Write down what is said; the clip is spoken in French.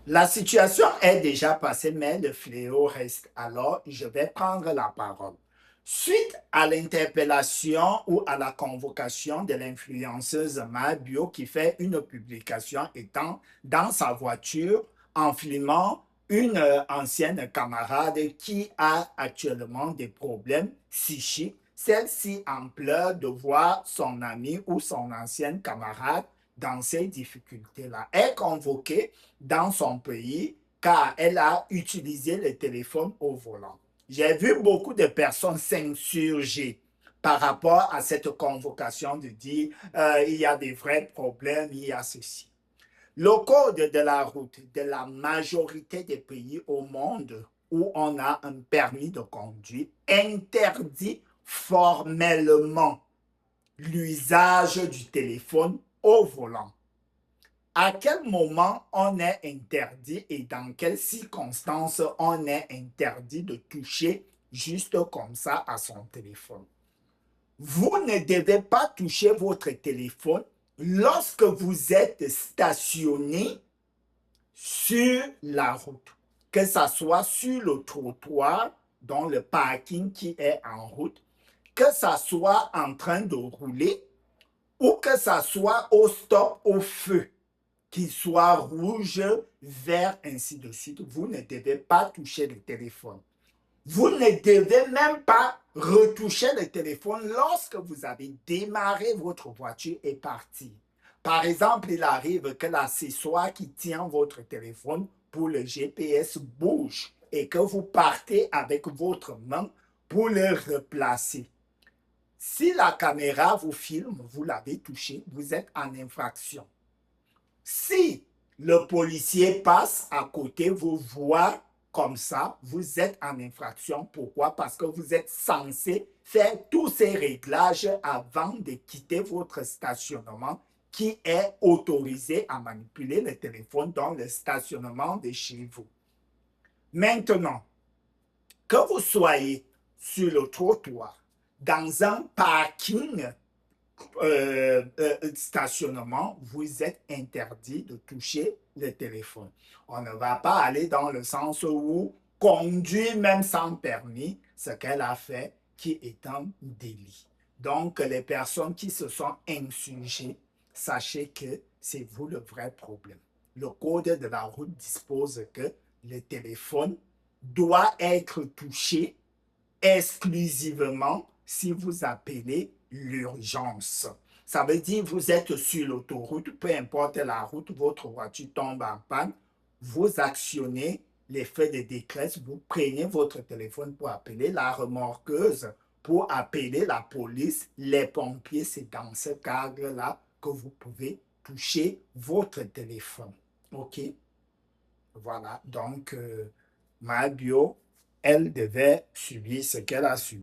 La situation est déjà passée, mais le fléau reste. Alors, je vais prendre la parole. Suite à l'interpellation ou à la convocation de l'influenceuse Mabio qui fait une publication étant dans sa voiture en filmant une ancienne camarade qui a actuellement des problèmes psychiques, celle-ci en pleurs de voir son ami ou son ancienne camarade dans ces difficultés-là, est convoquée dans son pays car elle a utilisé le téléphone au volant. J'ai vu beaucoup de personnes s'insurger par rapport à cette convocation de dire il y a des vrais problèmes, il y a ceci. Le code de la route de la majorité des pays au monde où on a un permis de conduire interdit formellement l'usage du téléphone au volant. À quel moment on est interdit et dans quelles circonstances on est interdit de toucher juste comme ça à son téléphone? Vous ne devez pas toucher votre téléphone lorsque vous êtes stationné sur la route, que ce soit sur le trottoir, dans le parking qui est en route, que ça soit en train de rouler ou que ça soit au stop, au feu, qu'il soit rouge, vert, ainsi de suite. Vous ne devez pas toucher le téléphone. Vous ne devez même pas retoucher le téléphone lorsque vous avez démarré votre voiture et parti. Par exemple, il arrive que l'accessoire qui tient votre téléphone pour le GPS bouge et que vous partez avec votre main pour le replacer. Si la caméra vous filme, vous l'avez touché, vous êtes en infraction. Si le policier passe à côté, vous voit comme ça, vous êtes en infraction. Pourquoi? Parce que vous êtes censé faire tous ces réglages avant de quitter votre stationnement qui est autorisé à manipuler le téléphone dans le stationnement de chez vous. Maintenant, que vous soyez sur le trottoir, dans un parking stationnement, vous êtes interdit de toucher le téléphone. On ne va pas aller dans le sens où conduire même sans permis, ce qu'elle a fait, qui est un délit. Donc, les personnes qui se sont insurgées, sachez que c'est vous le vrai problème. Le code de la route dispose que le téléphone doit être touché exclusivement si vous appelez l'urgence. Ça veut dire que vous êtes sur l'autoroute, peu importe la route, votre voiture tombe en panne, vous actionnez l'effet de détresse, vous prenez votre téléphone pour appeler la remorqueuse, pour appeler la police, les pompiers. C'est dans ce cadre-là que vous pouvez toucher votre téléphone. OK? Voilà. Donc, ma bio, elle devait subir ce qu'elle a subi.